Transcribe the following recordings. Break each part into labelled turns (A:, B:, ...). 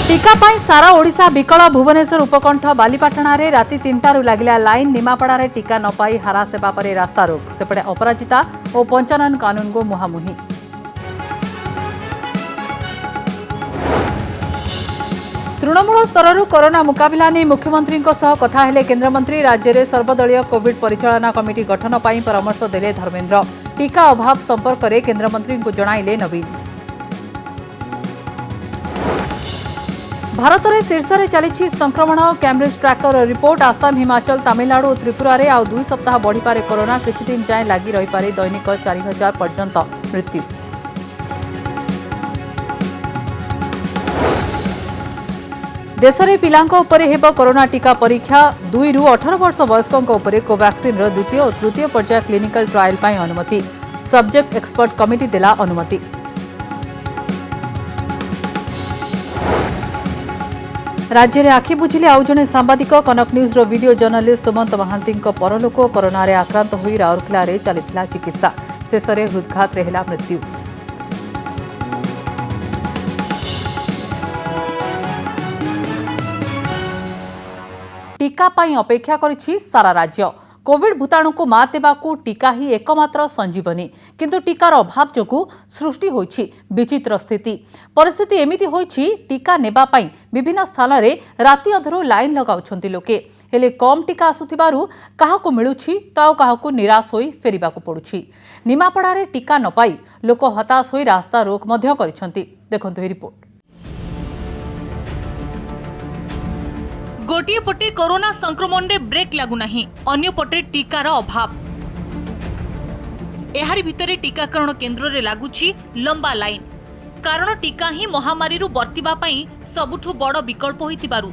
A: टीका पाई सारा ओडिशा विकल भुवनेश्वर उपकंठ बालीपाटना रे राति 3टारू लागिला लाइन निमापड़ा रे टीका न पाई हारास हेबा परे रास्ता रोक सेपटे अपराजिता और पंचानन कानून को मुहांमुही। तृणमूल स्तर कोरोना मुकाबला नहीं मुख्यमंत्री कथा हेले केन्द्रमंत्री राज्य में सर्वदलीय कोविड परिचालना कमिटी गठन पर परामर्श देले धर्मेन्द्र। टीका अभाव संपर्क में केन्द्रमंत्री को जणाइले नवीन। भारत में शीर्ष में चली संक्रमण Cambridge tracker report Assam Himachal Tamil Nadu और त्रिपुरा रे आउ 2 सप्ताह बढ़िपारे कोरोना किछि दिन जाए लगी रही दैनिक 4000 पर्यंत मृत्यु। देश में पिलांको उपरे हेब कोरोना टीका परीक्षा 2 ରୁ 18 वर्ष वयस्कों उपरे कोवैक्सीन द्वितीय और तृतीय पर्याय क्लिनिकल ट्रायल पर अनुमति। सब्जेक्ट एक्सपर्ट कमिटी देला अनुमति। राज्य में आखि बुझिले आउ जने सांबादिक कनक न्यूज रो वीडियो जर्नलिस्ट सुमंत महांती परलोक कोरोना रे आक्रांत होई राउरकेला रे चलिथिला चिकित्सा शेष में हृदघात रे हेला मृत्यु। टीका पाई अपेक्षा करिछि सारा राज्य। कोविड भूताणु को मात देवाकू टीका ही एकमात्र संजीवनी किंतु टीकार अभाव जोगु सृष्टि होइछि विचित्र स्थिति। परिस्थिति एमिति होइछि टीका नेबा पाई विभिन्न स्थान रे राति अधरू लाइन लगाउछंती लोके हेले कम टीका आसुथिबारु काहाकू मिलुछि ताउ काहाकू निराश होई फेरिबाकू पडुछि। निमापड़ा रे टीका न पाई लोक हताश होई रास्ता रोक मध्य करिसंती। देखंतु ही रिपोर्ट।
B: गोटे पटे कोरोना संक्रमण रे ब्रेक लागुना अन्य पटे टीकार अभाव। एहारी भितरे टीकाकरण केन्द्र रे लागुछि लंबा लाइन कारण टीका ही महामारी रु बर्तिबा पई सबुठु बड़ विकल्प होइतिबारु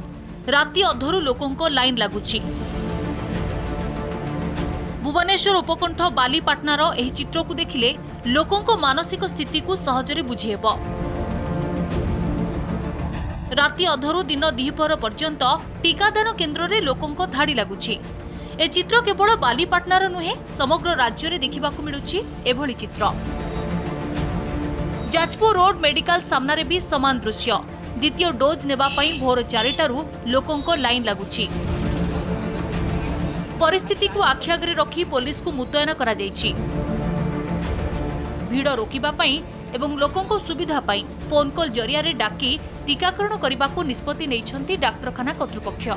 B: राति अधरू लोकंको लाइन लागुछि। भुवनेश्वर उपकंठ बालीपाटनार एही चित्र को देखिले लोकंको मानसिक स्थिति को सहजरे बुझी हेबो। राति अधरू दिन दिहिपर पर्यंत टीकादान केन्द्र रे लोकंको धाड़ी लागुछि। ए चित्र केवल बालीपाटनार नुहे समग्र राज्य रे देखिबाकू मिलुछि एभली चित्र। जाजपुर रोड मेडिकल सामना भी समान दृश्य। द्वितीय डोज नेबा पई भोर 4टारू लोकंको लाइन लागुछि। परिस्थिति को आखि आगरे रखी पुलिस को मुतयन करा जायछि। भीड़ रोकिबा पई एवं लोकंको सुविधा पाई फोन कॉल जरिया रे डाकी टीकाकरण करने को निष्पत्ति नेइछंती डाक्तरखाना कर्तृपक्ष।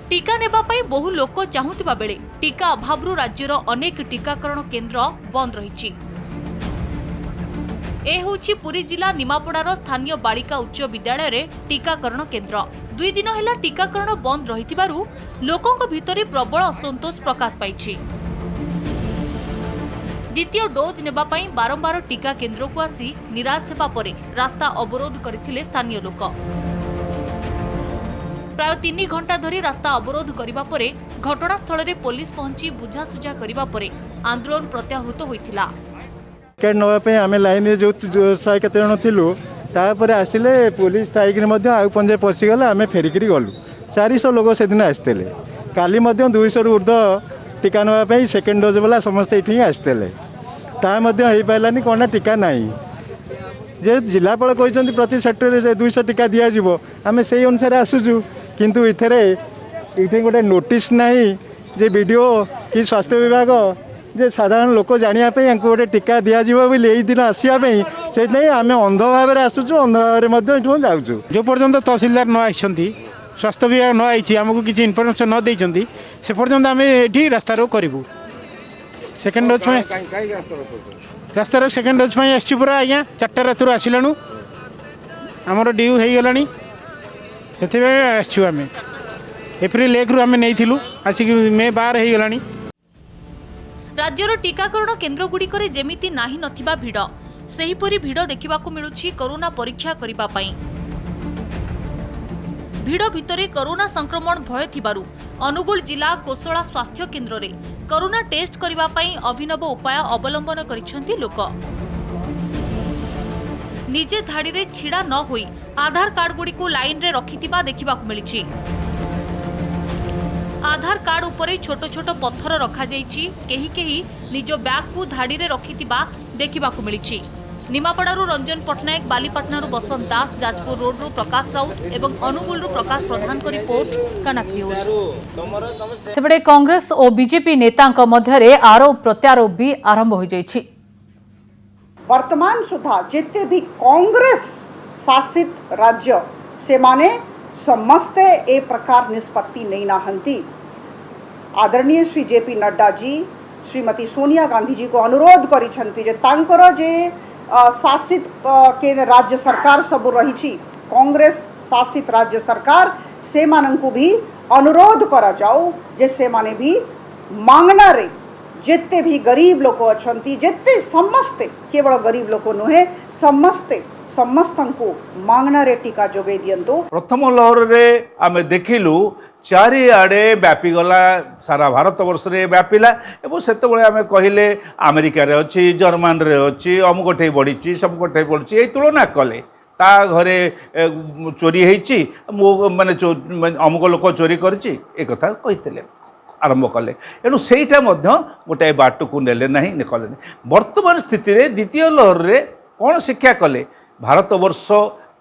B: टीका नेबा पई बहु लोक चाहुतिबा बेले टीका अभावरु राज्यर अनेक टीकाकरण केन्द्र बंद रहिछि। ए होछि पुरी जिला निमापड़ार स्थानीय बालिका उच्च विद्यालय रे टीकाकरण केन्द्र। 2 दिन हेला टीकाकरण बंद रहितिबारु लोकंक भितरे प्रबल असंतोष प्रकाश पाइछि। द्वितीय डोज नेबा पई बारंबार टीका केन्द्र को आसी निराश हेबा परे रास्ता अवरोध करथिले स्थानीय लोक। प्राय 3 घंटा धरी रास्ता अवरोध करिबा परे घटनास्थल रे पुलिस पहुंची बुझासुझा करिबा परे आंदोलन प्रत्याहृत होइथिला।
C: टिकट नवा पे आमे लाइन रे जो 100 केते जण थिलु तापर आसिले पुलिस थाइक रे मध्ये आउ पंजे पसी गला आमे फेरिकरी गलु। 400 लोक से दिन आस्तेले काली मध्ये 200 रु ऊर्ध्व टीका नवा पे सेकेंड डोज वाला समस्त एठी आस्तेले ता मध्ये होई पाइलानी कोना टीका नाही जे जिलापाल कहते प्रति सेक्टर 200 टीका दिया जिवो आमे सेही अनुसार आसुचु किंतु इथरे इथे गोटे नोटिस नाही जे वीडियो कि स्वास्थ्य विभाग जे साधारण लोक जानिया पे यांको गोटे टीका दिया जिवो बोली एई दिन आसिया पे से नै आमे अंध भाव रे आसुचु अंध भाव रे मध्ये एठो जाउचु।
D: जो पर्यंत तहसीलदार न आइछंती स्वास्थ्य विभाग न आइछि हमको किछि इन्फॉर्मेशन न दैछंती से पर्यंत आमे एठी रास्ता रो करिवु। सेकेंड डोज में रास्तार सेकेंड डोज में आसछु पूरा आज्ञा 4टा रात आसिलाणु आमर ड्यू हो गलानी से आसछु आम एप्रिल 1 रु आम नहीं आसिक मे 12 हो गलानी।
B: राज्यर टीकाकरण केन्द्र गुड़िकरे जेमिति नाही नथिबा भिड़ सेहीपरि भिड़ देखिबाकू मिलुछि कोरोना परीक्षा करिबा पई। भिड़ भितरे कोरोना संक्रमण भय थिबारु अनुगुल जिला कोसला स्वास्थ्य केन्द्र रे कोरोना टेस्ट करिबा पई अभिनव उपाय अवलंबन करिसेंती लोक। निजे धाड़ी रे छिड़ा न होई आधार कार्ड गुडी को लाइन रे रखितिबा देखिबाकू मिलिछि। आधार कार्ड उपरे छोट छोट पत्थर रखा जाइछि। केही केही निज बैग को धाड़ी रे रखितिबा देखिबाकू मिलिछि। निमापड़ारू रंजन पट्टनायक, बालीपाटनारू बसंत दास, जाजपुर रोडरू प्रकाश राउत एवं अनुगुलरू प्रकाश प्रधान को रिपोर्ट कनक न्यूज।
A: सेपटे कांग्रेस और बीजेपी नेतांक मध्यरे आरोप प्रत्यारोप भी आरंभ हो जाइछि।
E: वर्तमान सुधा जिते भी कांग्रेस शासित राज्य से माने समस्ते ए प्रकार निष्पत्ति नहीं नाहंती। आदरणीय श्री जेपी नड्डा जी श्रीमती सोनिया गांधी जी को अनुरोध करिछंती जे तांकर जे शासित केंद्र राज्य सरकार सब रही कांग्रेस शासित राज्य सरकार से मानंकु भी अनुरोध करा जाओ जे से माने भी मांगना रे जिते भी गरीब लोक अछंती जिते समस्ते केवल गरीब लोक नुहे समस्ते समस्तंकु मांगना रे टीका जोगे दियंतु।
F: प्रथम लहर रे आमे देखिलु चारिआडे व्यापीगला सारा भारत वर्ष रे व्यापिला एवं सेतबळे आमे कहिले अमेरिका रे अछि, जर्मन रे अछि, अमुकठे बढ़िछि, सबकठे बढ़िछि, एई तुलना कले ता घरे चोरी हेछि माने अमुक लोक चोरी करछि ए कथा कहितले आरंभ कले। एणु सेटा मध्य गोटे बाटकू नेले नहीं निकले। वर्तमान स्थिति रे द्वितीय लहर रे कौन शिक्षा कले भारत वर्ष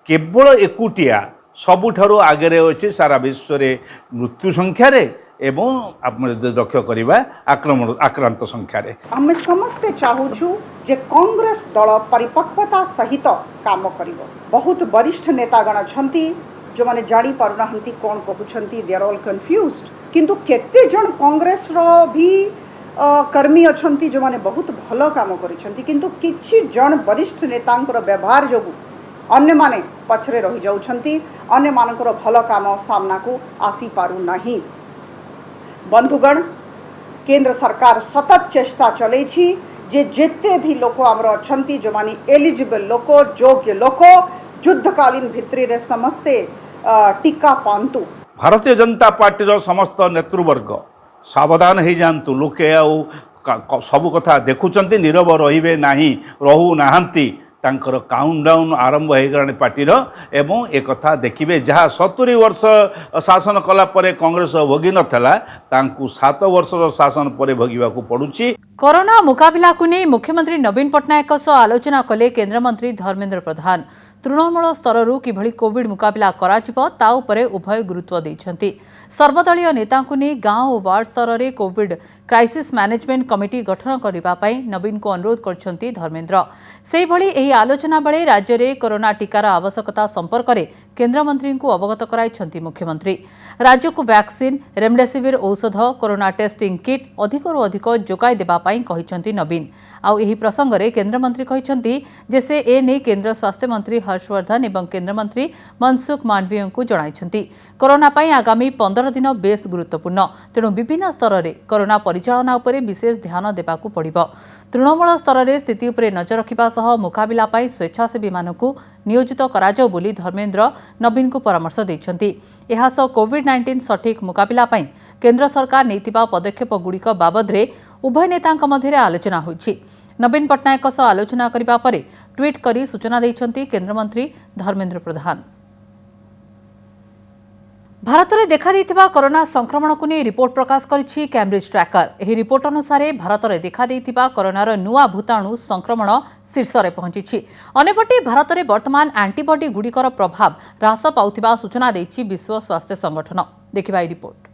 F: केवल एकुटिया सबुठारु आगे अच्छे सारा विश्व रे मृत्यु संख्या रे एवं लक्ष्य करवा आक्रांत संख्या रे।
E: आमे समस्ते चाहूछु जे कांग्रेस दल परिपक्वता सहित काम करिवो। बहुत वरिष्ठ नेतागण अछंती जो माने जानी पारुनाहंती कौन कहउछंती, दे आर ऑल कंफ्यूज्ड। किंतु केते जन कांग्रेस रो भी कर्मी अछंती जो माने बहुत भलो काम करिछंती, किंतु किछि जन वरिष्ठ नेतांकर व्यवहार जोगु अन्य माने पछरे रहि जाउछंती, अन्य मानकर भलो काम सामना को आसी पारु नाही। बंधुगण केंद्र सरकार सतत चेष्टा चले छी जे जेते भी लोक आमर अछंती जो माने एलिजिबल लोक योग्य लोक युद्धकालीन भित्री रे समस्ते टीका पांतु।
F: भारतीय जनता पार्टी रो समस्त नेतृवर्ग सावधान हो जातु। लोके सबु कथा देखुंत नीरव रहिबे नाही, रहू नाहंती। तांकर काउंटडाउन आरंभ हो गलानी पार्टीर एवं एक कथा देखिए जहाँ 70 वर्ष शासन कला परे कांग्रेस भोगी नथला तांकु 7 वर्ष शासन परे भोगिबाकू पड़ुछि।
A: कोरोना मुकाबिला को नहीं मुख्यमंत्री नवीन पट्टनायक सह आलोचना कले केन्द्रमंत्री धर्मेन्द्र प्रधान। तृणमूल स्तररू किभଳି कोविड मुकाबिला कराजिबो ता उपरे उभय गुरुत्व दैछंती। सर्वदलीय नेता को नहीं गांव और वार्ड स्तर में कोविड क्राइसिस मैनेजमेंट कमिटी गठन करने नवीन को अनुरोध करछंती धर्मेन्द्र। से भली एही आलोचना बेले राज्य में कोरोना टीकार आवश्यकता संपर्क में केन्द्रमंत्री को अवगत कराइछंती मुख्यमंत्री। राज्य को वैक्सीन, रेमडेसिविर औषध, कोरोना टेस्टिंग किट अधिकरू अधिक जोगाई देबा पई कहिछंती नवीन। आउ एही प्रसंग में केन्द्रमंत्री कहिछंती जे से ए नै केन्द्र स्वास्थ्य मंत्री हर्षवर्धन एवं केन्द्रमंत्री मनसुख मांडविय को जणाइछंती। कोरोना पई आगामी 15 दिन बेस गुरुत्वपूर्ण, तेणु विभिन्न स्तर में कोरोना परिचालना उपरे विशेष ध्यान देबाकू पड़िबो। तृणमूल स्तर में स्थिति उपरे नजर रखिबा सह मुकाबिला पई स्वेच्छासेवी मानकू नियोजित कराजाउ बोली धर्मेन्द्र नवीन को परामर्श दैछंती। एहा सह कोविड-19 सठिक मुकाबिला पई केन्द्र सरकार नैतिबा पदक्षेप गुड़िक बाबद रे उभय नेतांक मध्यरे आलोचना होइछि। नवीन पट्टनायक सह आलोचना करिबा परे ट्वीट करी सूचना दैछंती केन्द्रमंत्री धर्मेन्द्र प्रधान। भारत में देखा देइथिबा कोरोना संक्रमण को नहीं रिपोर्ट प्रकाश करिछि कैम्ब्रिज ट्रैकर। एही रिपोर्ट अनुसार भारत में देखा देइथिबा कोरोनार नुआ भूताणु संक्रमण शीर्ष में पहुंची। अन्यपटे भारत में वर्तमान एंटीबॉडी गुड़िकर प्रभाव ह्रास पाउथिबा सूचना दैछि विश्व स्वास्थ्य संगठन। देखिबा रिपोर्ट।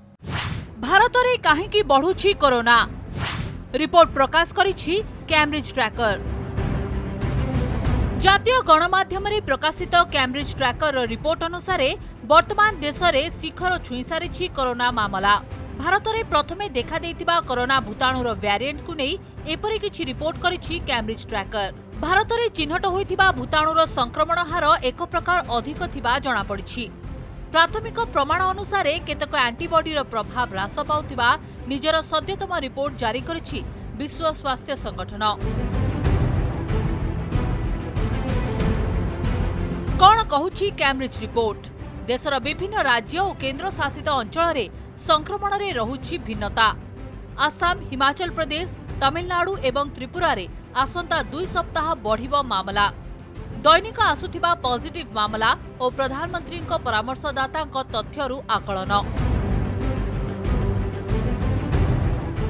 B: भारत में काहेकि बढ़ुछि कोरोना, रिपोर्ट प्रकाश करिछि कैम्ब्रिज ट्रैकर। जातीय गणमाध्यम रे प्रकाशित कैम्ब्रिज ट्रैकर रिपोर्ट अनुसार वर्तमान देश में शिखर छुई सारी कोरोना मामला। भारत में प्रथमे देखा देइथिबा कोरोना भूताणुर वेरिएंट को नहीं एपरि किछि रिपोर्ट करिछि कैम्ब्रिज ट्रैकर। भारत में चिन्हट होइथिबा भूताणुर संक्रमण हार एक प्रकार अधिक थिबा जणा पड़िछि। प्राथमिक प्रमाण अनुसार केतक एंटीबॉडीर प्रभाव ह्रास पाउथिबा निजर सद्यतम रिपोर्ट जारी करिछि विश्व स्वास्थ्य संगठन। कौन कहूछि कैम्ब्रिज रिपोर्ट? देशर विभिन्न राज्य और केन्द्र शासित अंचल में संक्रमण रे रहुछि भिन्नता। आसाम, हिमाचल प्रदेश, तमिलनाडु एवं त्रिपुरा रे आसंता 2 सप्ताह बढ़िबो मामला। दैनिक आसुथिबा पॉजिटिव मामला और प्रधानमंत्री परामर्शदाता तथ्यरू आकलन।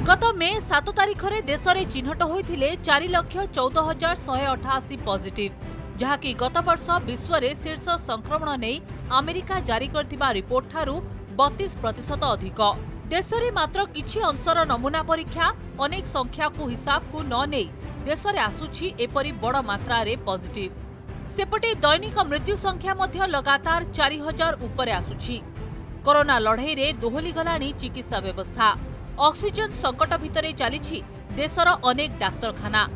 B: गत मे 7 तारिख रे देश रे चिन्हट होइथिले 4,14,188 पॉजिटिव, जहाकि गत वर्ष विश्व रे शीर्ष संक्रमण नहीं अमेरिका जारी करथिबा रिपोर्ट ठारू 32% अधिक। देश रे मात्र किछि अंशर नमूना परीक्षा अनेक संख्या को हिसाब को न नहीं देश रे आसुछि एपरि बड़ मात्रा रे पॉजिटिव। सेपटे दैनिक मृत्यु संख्या मध्य लगातार 4000 उपरे आसुछि। कोरोना लड़ाई रे दोहली गलानी चिकित्सा व्यवस्था। ऑक्सीजन संकट भितरे चलीछि देशर अनेक डाक्तरखाना।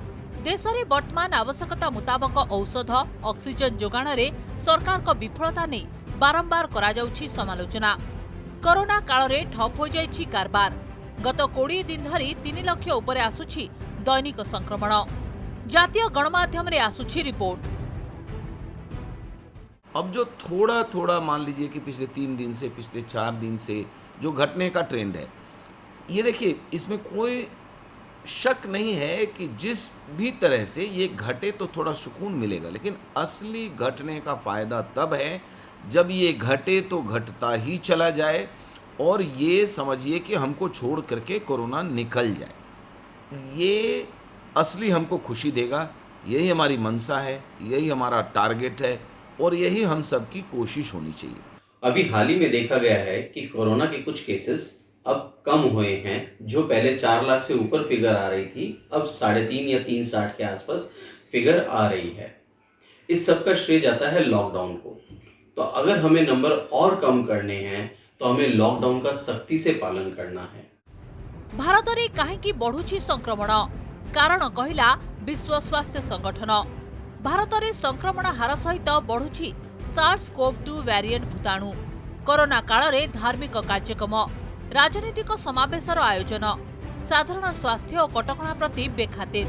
B: देश रे वर्तमान आवश्यकता मुताबक औषध ऑक्सीजन जोगाण रे सरकार को विफलता नहीं बारंबार करा जाउछि समालोचना। कोरोना काल रे ठप हो जाइछि कारबार। गत 20 दिन धरी 3 लाख उपरे आसुछि दैनिक संक्रमण। जातीय गणमाध्यम रे आसुछि रिपोर्ट।
G: अब जो थोड़ा थोड़ा मान लीजिए कि पिछले 3 दिन से पिछले 4 दिन से जो घटने का ट्रेंड है, ये देखिए इसमें कोई शक नहीं है कि जिस भी तरह से ये घटे तो थोड़ा सुकून मिलेगा, लेकिन असली घटने का फ़ायदा तब है जब ये घटे तो घटता ही चला जाए और ये समझिए कि हमको छोड़ करके कोरोना निकल जाए। ये असली हमको खुशी देगा। यही हमारी मंशा है, यही हमारा टारगेट है और यही हम सबकी कोशिश होनी चाहिए।
H: अभी हाल ही में देखा गया है कि कोरोना के कुछ केसेस अब कम हुए हैं। जो पहले 4 लाख से ऊपर फिगर आ रही थी, अब 3.5 या 360 के आसपास फिगर आ रही है। इस सब का श्रेय जाता है लॉकडाउन को। तो अगर हमें नंबर और कम करने हैं तो हमें लॉकडाउन का सख्ती से पालन करना है।
B: भारत रे काहेकि बढ़ुछि संक्रमण? कारण कहिला विश्व स्वास्थ्य संगठन। भारत रे संक्रमण हार सहित बढ़ुछि SARS-CoV-2 वेरिएंट भूताणु। कोरोना काल रे धार्मिक कार्यक्रम, राजनीतिक समावेशर आयोजन, साधारण स्वास्थ्य और कटकणा प्रति बेखातिर।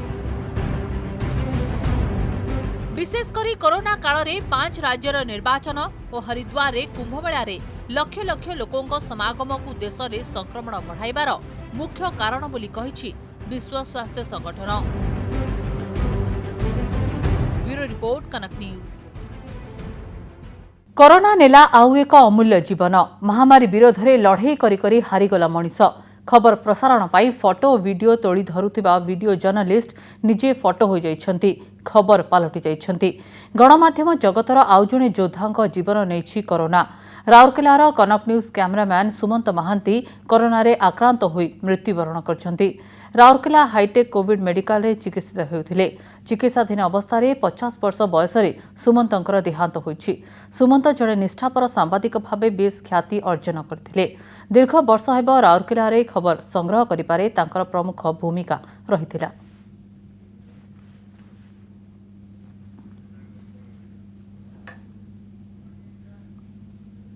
B: विशेषकर कोरोना काल रे 5 राज्यर निर्वाचन और हरिद्वार रे कुंभमेला रे लक्ष लक्ष लोकों समागम को देश रे संक्रमण बढ़ाइबार मुख्य कारण बोली कहिछि विश्व स्वास्थ्य संगठन। ब्यूरो रिपोर्ट, कनक न्यूज।
A: कोरोना नेला आउ एक अमूल्य जीवन। महामारी विरोध में लड़े करी हारीगला मनीष। खबर प्रसारण पाई फोटो वीडियो तोड़ी धरुथिबा वीडियो जर्नलिस्ट निजे फोटो हो जाइछंती, खबर पलटि जाइछंती। गणमाध्यम जगतर आउ जणे योद्धांक जीवन नेछि कोरोना। राउरकेलार Kanak news cameraman Sumant Mohanty corona रे आक्रांत होई मृत्युवरण करछंती। राउरकेला हाईटेक कोविड मेडिकल रे चिकित्सित हेउथिले। चिकित्साधीन अवस्था 50 वर्ष बयस सुमंतर देहांत होइछि। सुमंत जड़े निष्ठापर सांबादिक भाव बेस ख्याति अर्जन करथिले। दीर्घ वर्ष हेब राउरकेला रे खबर संग्रह करिपारे तांकर प्रमुख भूमिका रहिथिला।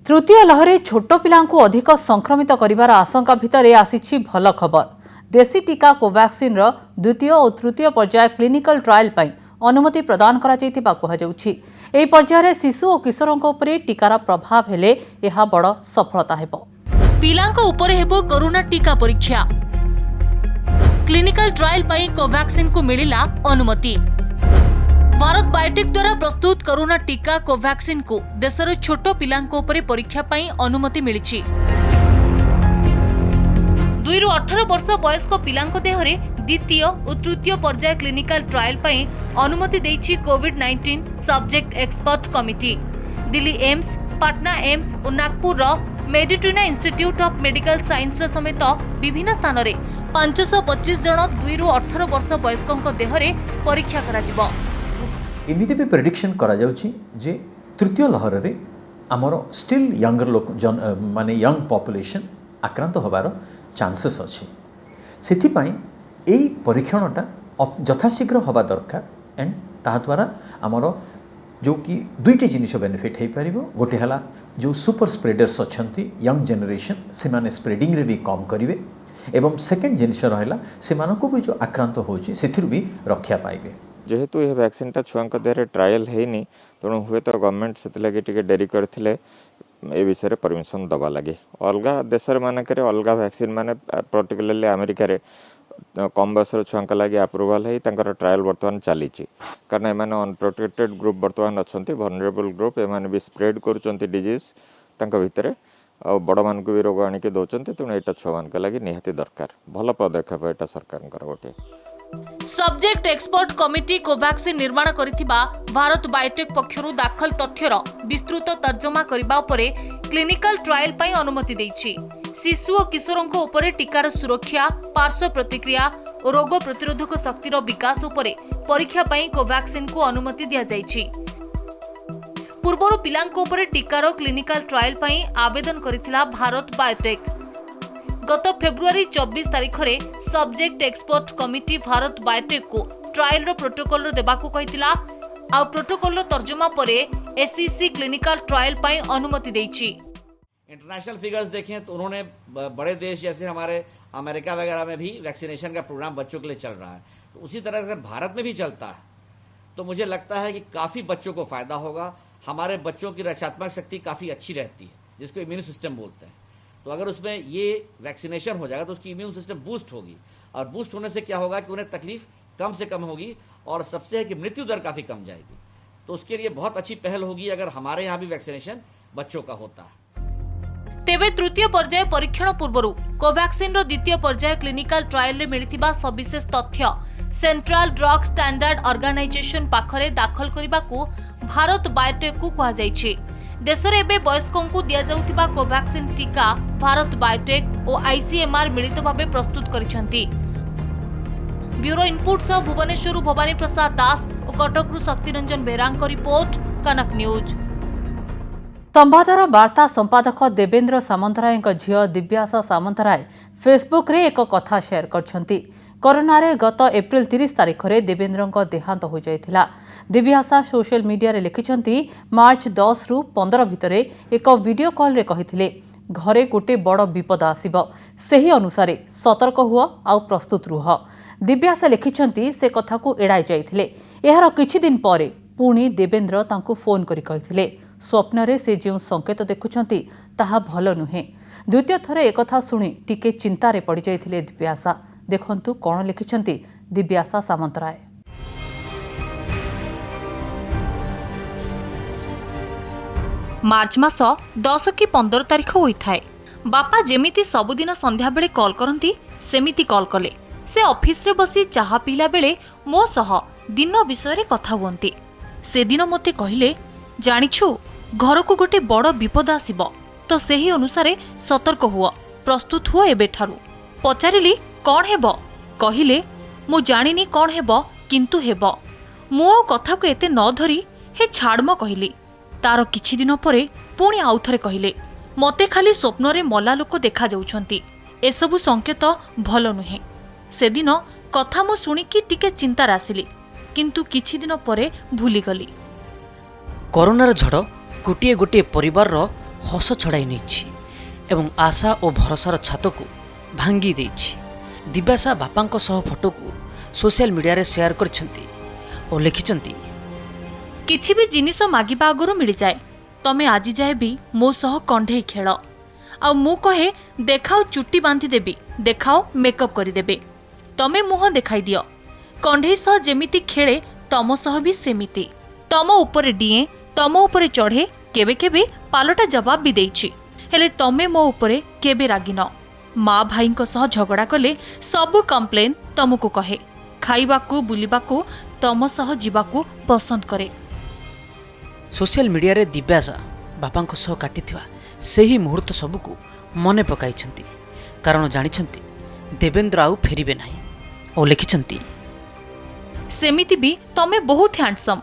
A: तृतीय लहरे छोट पिलांकु अधिक संक्रमित करिवार आशंका भितरे आसिछि भल खबर। देशी टीका कोवैक्सिन रो द्वितीय और तृतीय पर्याय क्लिनिकल ट्रायल पई अनुमति प्रदान करा जायतिबा कहा जाउछि। एही पर्याय शिशु और किशोरंक उपरे टीकार प्रभाव हेले एहा बड़ सफलता हेबो।
B: पिलांक उपरे हेबो कोरोना टीका परीक्षा। क्लिनिकल ट्रायल पई कोवैक्सिन को मिलिला अनुमति। भारत बायोटेक द्वारा प्रस्तुत कोरोना टीका कोवैक्सिन को देशर छोट पिलांक उपरे परीक्षा पई अनुमति मिलिछि। 2 ରୁ 18 वर्ष वयस्क पिलांक देहरे द्वितीय और तृतीय पर्याय क्लिनिकल ट्रायल पई अनुमति देछि कोविड-19 subject expert committee. Delhi AIIMS, Patna AIIMS और Nagpur Meditrina institute of medical science समेत विभिन्न स्थान रे 525 जन 2 ରୁ 18 वर्ष वयस्कଙ୍କ देहरे परीक्षा करा जिवो।
I: एमिति भी प्रेडिक्शन करा जाउछि जे तृतीय लहर रे हमर स्टिल यंगर लोक माने यंग पॉपुलेशन आक्रांत होबार चांसेस अच्छे। सेथि पई एई परीक्षणटा यथाशीघ्र हवा दरकार एंड ता द्वारा हमर जो कि दुईटी जिनिस बेनिफिट हो पार। गोटे है जो सुपर स्प्रेडर्स अच्छी यंग जेनेरेशन से माने स्प्रेडिंग रे भी कम करेंगे एवं सेकेंड जिनिस रहा से भी जो आक्रांत होची सेथिरु भी रक्षा पाइबे।
J: जेहेतु यह वैक्सीनटा छुआंक देहरे ट्रायल हैनी तेणु हुए तो गवर्नमेंट से टिके डेरी करथिले ए विषय परमिशन दबा लगे। अलग देश मानक अलग वैक्सीन माने पर्टिकुलरली अमेरिका रे कम बयस छुआंक लगे अप्रूवाल है ट्रायल बर्तमान चली कारण एम अनप्रोटेक्टेड ग्रुप बर्तमान अच्छा वनरेबल ग्रुप एम भी स्प्रेड कर डिजीज भितर ଆଉ ବଡ଼ମାନଙ୍କୁ ବି ରୋଗ ଆଣିକି ଦେଉଛନ୍ତି। ତେଣୁ ଏଇଟା ଛୁଆମାନଙ୍କ ଲାଗି ନିହାତି ଦରକାର। ଭଲ ପଦକ୍ଷେପ ଏଇଟା ସରକାରଙ୍କର ଗୋଟିଏ।
B: सब्जेक्ट एक्सपर्ट कमिटी कोवैक्सिन निर्माण करिथिबा भारत बायोटेक पक्षरु दाखल तथ्यर विस्तृत तर्जमा करिबा उपरे क्लिनिकल ट्रायल पई अनुमति दैछि। शिशु और किशोरंको उपरे टीकार सुरक्षा, पार्श्व प्रतिक्रिया और रोग प्रतिरोधक शक्तिर विकास उपरे परीक्षा पई कोवैक्सिन को अनुमति दिया जाइछि। पूर्वरु पिलांको उपरे टीकार क्लिनिकल ट्रायल पई आवेदन करिथिला भारत बायोटेक। गत फेब्रुआरी 24 तारिख रे subject expert committee Bharat biotech को ट्रायल रो प्रोटोकॉल रो देबाकू कहिथिला। आ प्रोटोकॉल रो तर्जुमा परे एसईसी क्लिनिकल ट्रायल पई अनुमति दैछि।
K: इंटरनेशनल फिगर्स देखें तो उन्होंने बड़े देश जैसे हमारे अमेरिका वगैरह में भी वैक्सीनेशन का प्रोग्राम बच्चों के लिए चल रहा है, तो उसी तरह अगर भारत में भी चलता है तो मुझे लगता है कि काफ़ी बच्चों को फ़ायदा होगा। हमारे बच्चों की रक्षात्मक शक्ति काफ़ी अच्छी रहती है, जिसको इम्यून सिस्टम बोलते हैं। तो अगर उसमें ये वैक्सीनेशन हो जाएगा तो उसकी इम्यून सिस्टम बूस्ट होगी, और बूस्ट होने से क्या होगा कि उन्हें तकलीफ कम से कम होगी, और सबसे है कि मृत्यु दर काफ़ी कम जाएगी। तो उसके लिए बहुत अच्छी पहल होगी अगर हमारे यहाँ भी वैक्सीनेशन बच्चों का होता है।
B: तेबे तृतीय पर्याय परीक्षण पूर्वरु कोवैक्सिन रो द्वितीय पर्याय क्लिनिकल ट्रायल रे मिलिथिबा सविशेष तथ्य सेंट्रल ड्रग स्टैंडर्ड ऑर्गेनाइजेशन पाखरे दाखल करिबाकू भारत बायोटेक को कहा जायछि। देशरे एबे वयस्कों को दिया जाउथिबा कोवैक्सिन टीका भारत बायोटेक और आईसीएमआर मिलित भावे प्रस्तुत करिसंती। ब्यूरो इनपुट सह भुवनेश्वर भवानी प्रसाद दास और कटकरू शक्तिरंजन बेरांक रिपोर्ट, कनक न्यूज।
A: संवादर वार्ता संपादक देवेंद्र सामंतराय झील दिव्यासा सामंतराय फेसबुक रे एक कथा शेयर करछंती। कोरोना रे गत एप्रिल 30 तारिख रे देवेंद्र देहांत हो जाइथिला। दिव्यासा सोशल मीडिया रे लिखिछंती मार्च 10 रु 15 भितरे एक वीडियो कॉल रे कहिथिले घरे गोटे बड़ विपद आसीबो, सेही अनुसारे सतर्क हुआ आउ प्रस्तुत रुह। दिव्यासा लिखिछंती से कथा को एड़ाई जाइथिले। एहार किछि दिन परे पुणी देवेंद्र तांकु फोन करी कहिथिले स्वप्न रे से जो संकेत देखुछंती ताहा भल नुहे। द्वितीय थर एक कथा सुनी टिके चिंतारे पड़ जाइथिले दिव्यासा। देखंतु कोन लिखिछंती दिव्यासा सामंतराय।
B: मार्च मास 10 कि 15 तारिख होइथाय। बापा जेमिति सबुदिन संध्या बेले कॉल करंती सेमिति कॉल कले। से ऑफिस रे बसी चाहा पीला बेले मो सह दिन विषय रे कथा हुअंती। से दिन मते कहिले जानिछु घर को गोटे बड़ विपद आसीबो, तो सेही अनुसारे सतर्क हुआ, प्रस्तुत हुआ एबेठारु। पचारिली कौन हेबो, कहिले मु जानिनी कौन हेबो, किंतु हेबो। मु कथा को एते न धरी हे छाड़म कहिली। तार किछि दिन परे पुणी आउथरे कहिले मते खाली स्वप्न रे मला लोक देखा जाउछंती, एसबु संकेत भल नुहे। से दिन कथा मु सुनिकी टिके चिंतार आसिली, किंतु किछि दिन परे भूली गली।
L: कोरोनार झड़ गोटे गोटे परिवार हस छड़ाई नहीं एवं आशा और भरोसार छात को भांगी देछि। दिव्यासा बापांक सह फोटो को सोशल मीडिया रे शेयर करछंती और लिखिछंती
B: किछि भी जिनिस मागिबा आगुरु मिल जाए, तमे आजि जाए भी मो सह कंढे खेल। आ मु कहे देखाओ चुट्टी बांधी देबी, देखाओ मेकअप करि देबे, तमे मुह देखाई दियो। कंढे सह जेमिति खेले तम सह भी सेमिति, तम ऊपर डिए, तम ऊपर चढ़े, केबे केबे पालटा जवाब भी देछि। हेले तमे मो ऊपर केबे रागिन। माँ भाई सह झगड़ा कले सबु कंप्लेन तमको कहे। खाइबाकू बुलिबाकू तम सह जीवाकू पसंद करे।
L: सोशल मीडिया रे दिव्यासा बापांक सह काटिथिबा सेही मुहूर्त सबको मने पकाइछंती, कारण जानिछंती देवेंद्र आउ फेरिबे नाही। और लिखिछंती
B: सेमिति भी तमे बहुत हैंडसम।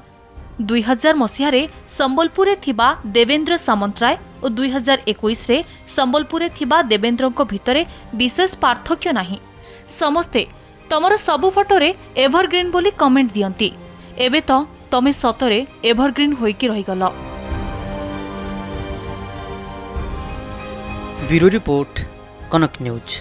B: 2000 मसीहारे संबलपुरे थिबा देवेंद्र सामंतराय और 2021 रे संबलपुरे थिबा देवेंद्रको भितरे विशेष पार्थक्य नाही। समस्ते तमर सबु फोटो रे एवरग्रीन बोली कमेंट दियंती। एबे तो तमे सतरे एवरग्रीन होइकी रहिगल।
L: ब्यूरो रिपोर्ट, कनक न्यूज।